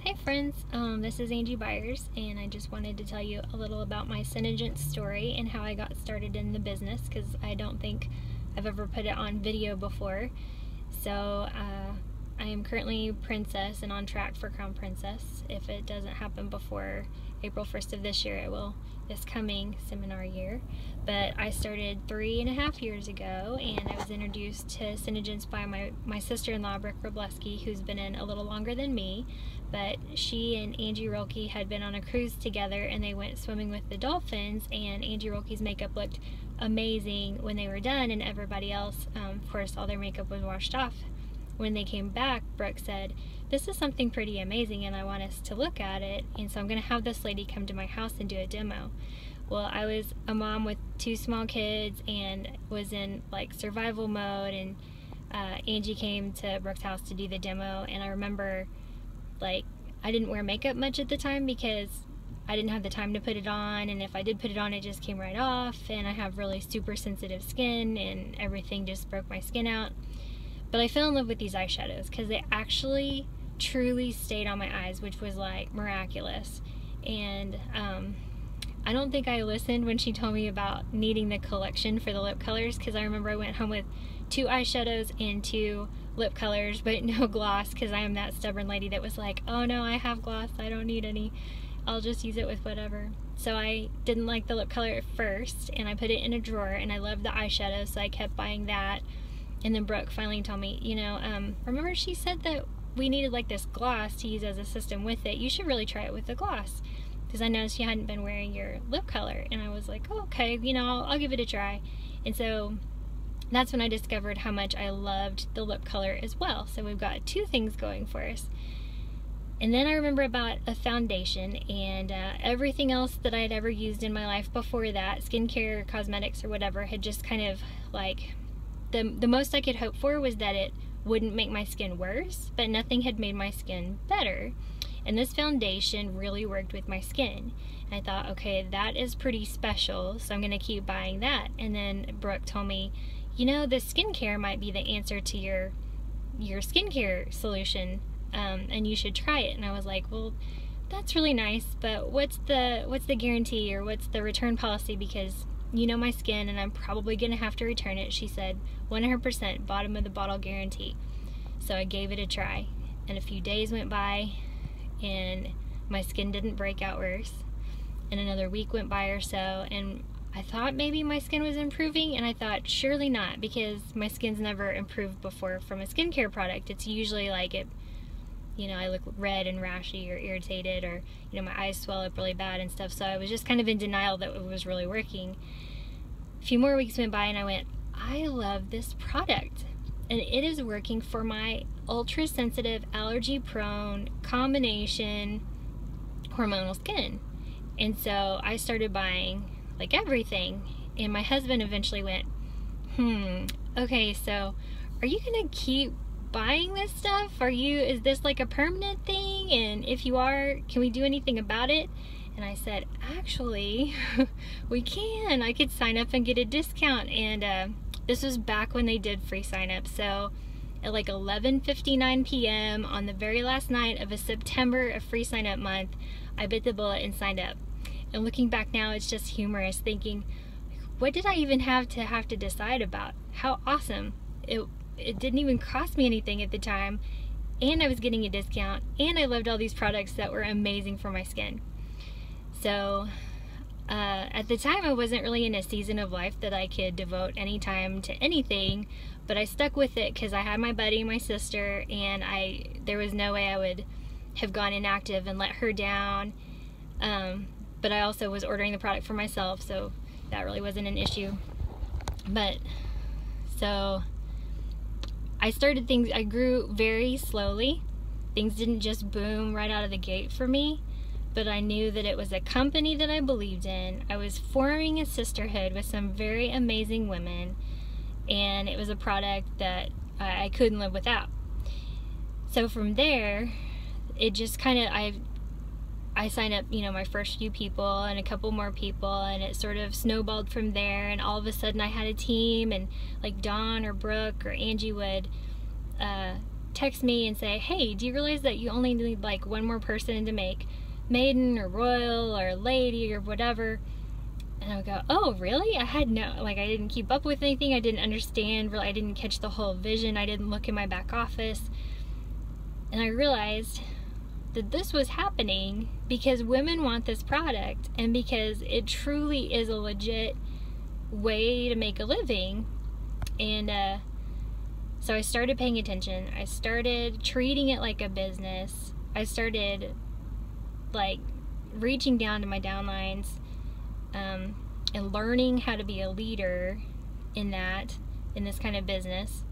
Hi friends, this is Angie Byers, and I just wanted to tell you a little about my SeneStory and how I got started in the business, because I don't think I've ever put it on video before. So I am currently Princess and on track for Crown Princess. If it doesn't happen before April 1st of this year, it will this coming seminar year. But I started 3.5 years ago, and I was introduced to SeneStory by my sister-in-law, Brooke Robleski, who's been in a little longer than me. But she and Angie Rilke had been on a cruise together, and they went swimming with the dolphins, and Angie Rilke's makeup looked amazing when they were done, and everybody else, of course, all their makeup was washed off. When they came back, Brooke said, "This is something pretty amazing and I want us to look at it, and so I'm going to have this lady come to my house and do a demo." Well, I was a mom with 2 small kids and was in like survival mode, and Angie came to Brooke's house to do the demo, and I remember like I didn't wear makeup much at the time because I didn't have the time to put it on, and if I did put it on, it just came right off, and I have really super sensitive skin and everything just broke my skin out. But I fell in love with these eyeshadows because they actually truly stayed on my eyes, which was like miraculous. And I don't think I listened when she told me about needing the collection for the lip colors, because I remember I went home with 2 eyeshadows and 2 lip colors, but no gloss, because I am that stubborn lady that was like, oh no, I have gloss, I don't need any, I'll just use it with whatever. So I didn't like the lip color at first, and I put it in a drawer, and I loved the eyeshadow, so I kept buying that. And then Brooke finally told me, you know, remember she said that we needed like this gloss to use as a system with it. You should really try it with the gloss, because I noticed you hadn't been wearing your lip color. And I was like, oh, okay, you know, I'll give it a try. And so that's when I discovered how much I loved the lip color as well. So we've got 2 things going for us. And then I remember about a foundation, and everything else that I had ever used in my life before that, skincare, cosmetics, or whatever, had just kind of like, the most I could hope for was that it wouldn't make my skin worse, but nothing had made my skin better. And this foundation really worked with my skin. And I thought, okay, that is pretty special, so I'm going to keep buying that. And then Brooke told me, you know, the skincare might be the answer to your skincare solution, and you should try it. And I was like, well, that's really nice, but what's the guarantee, or what's the return policy, because you know my skin and I'm probably gonna have to return it. She said 100% bottom of the bottle guarantee. So I gave it a try, and a few days went by and my skin didn't break out worse, and another week went by or so, and I thought maybe my skin was improving, and I thought surely not, because my skin's never improved before from a skincare product. It's usually like it, you know, I look red and rashy or irritated, or, you know, my eyes swell up really bad and stuff. So I was just kind of in denial that it was really working. A few more weeks went by, and I went, I love this product, and it is working for my ultra sensitive, allergy prone combination hormonal skin. And so I started buying like everything, and my husband eventually went, okay, so are you gonna keep buying this stuff? Is this like a permanent thing? And if you are, can we do anything about it? And I said, actually, we can. I could sign up and get a discount. And this was back when they did free sign up. So at like 11:59 p.m. on the very last night of a September of free sign up month, I bit the bullet and signed up. And looking back now, it's just humorous, thinking, what did I even have to decide about? How awesome. It didn't even cost me anything at the time, and I was getting a discount, and I loved all these products that were amazing for my skin. So at the time, I wasn't really in a season of life that I could devote any time to anything, but I stuck with it because I had my buddy, my sister, and there was no way I would have gone inactive and let her down. But I also was ordering the product for myself, so that really wasn't an issue. But so I started things, I grew very slowly. Things didn't just boom right out of the gate for me, but I knew that it was a company that I believed in. I was forming a sisterhood with some very amazing women, and it was a product that I couldn't live without. So from there, it just kind of, I signed up, you know, my first few people and a couple more people, and it sort of snowballed from there, and all of a sudden I had a team, and like Dawn or Brooke or Angie would text me and say, hey, do you realize that you only need like one more person to make maiden or royal or lady or whatever? And I would go, oh, really? I had I didn't keep up with anything. I didn't understand, really, I didn't catch the whole vision. I didn't look in my back office. And I realized that this was happening because women want this product and because it truly is a legit way to make a living. And so I started paying attention. I started treating it like a business. I started like reaching down to my downlines and learning how to be a leader in this kind of business.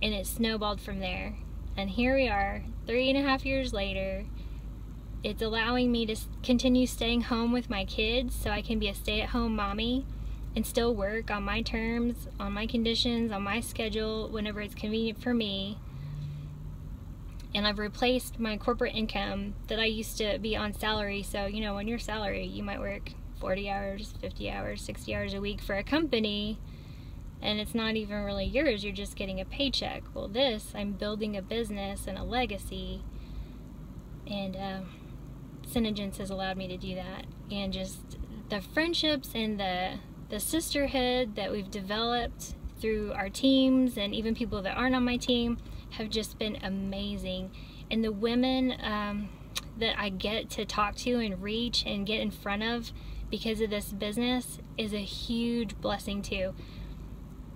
And it snowballed from there. And here we are, 3.5 years later. It's allowing me to continue staying home with my kids so I can be a stay-at-home mommy and still work on my terms, on my conditions, on my schedule, whenever it's convenient for me. And I've replaced my corporate income that I used to be on salary. So, you know, when you're salary, you might work 40 hours, 50 hours, 60 hours a week for a company, and it's not even really yours, you're just getting a paycheck. Well, I'm building a business and a legacy, and SeneStory has allowed me to do that. And just the friendships and the sisterhood that we've developed through our teams, and even people that aren't on my team, have just been amazing. And the women that I get to talk to and reach and get in front of because of this business is a huge blessing too.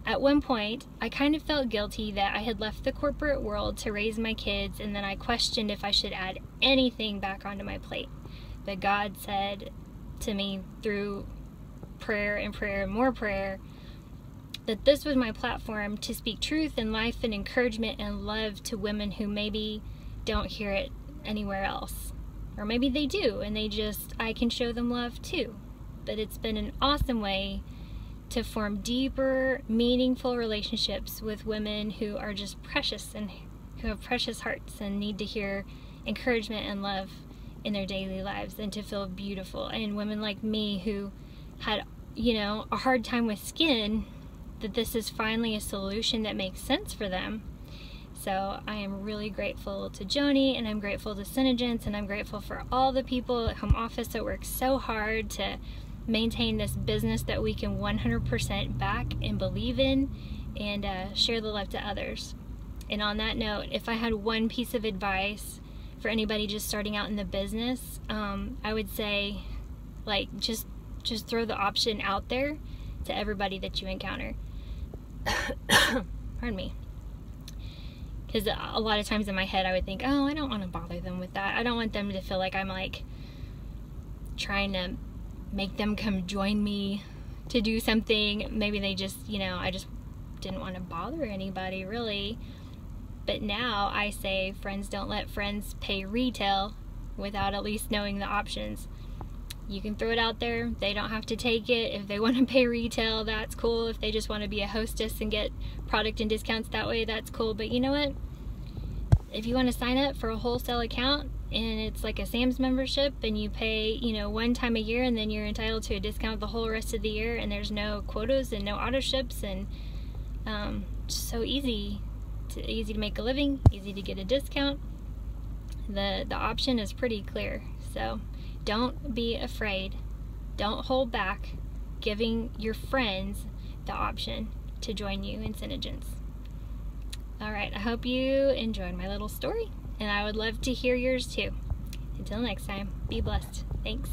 At one point, I kind of felt guilty that I had left the corporate world to raise my kids, and then I questioned if I should add anything back onto my plate. But God said to me through prayer and more prayer, that this was my platform to speak truth and life and encouragement and love to women who maybe don't hear it anywhere else. Or maybe they do, and I can show them love too. But it's been an awesome way to form deeper, meaningful relationships with women who are just precious and who have precious hearts and need to hear encouragement and love in their daily lives and to feel beautiful. And women like me who had, a hard time with skin, that this is finally a solution that makes sense for them. So I am really grateful to Joni, and I'm grateful to SeneStory, and I'm grateful for all the people at home office that work so hard to maintain this business that we can 100% back and believe in, and share the love to others. And on that note, if I had one piece of advice for anybody just starting out in the business, I would say, just throw the option out there to everybody that you encounter. Pardon me. Because a lot of times in my head I would think, oh, I don't want to bother them with that. I don't want them to feel like I'm trying to make them come join me to do something. Maybe they just, I just didn't want to bother anybody really. But now I say, friends don't let friends pay retail without at least knowing the options. You can throw it out there. They don't have to take it. If they want to pay retail, that's cool. If they just want to be a hostess and get product and discounts that way, that's cool. But you know what? If you want to sign up for a wholesale account and it's like a Sam's membership and you pay, one time a year, and then you're entitled to a discount the whole rest of the year, and there's no quotas and no auto ships, and just so easy to make a living, easy to get a discount. The option is pretty clear. So don't be afraid. Don't hold back giving your friends the option to join you in SeneStory. Alright, I hope you enjoyed my little story, and I would love to hear yours too. Until next time, be blessed. Thanks.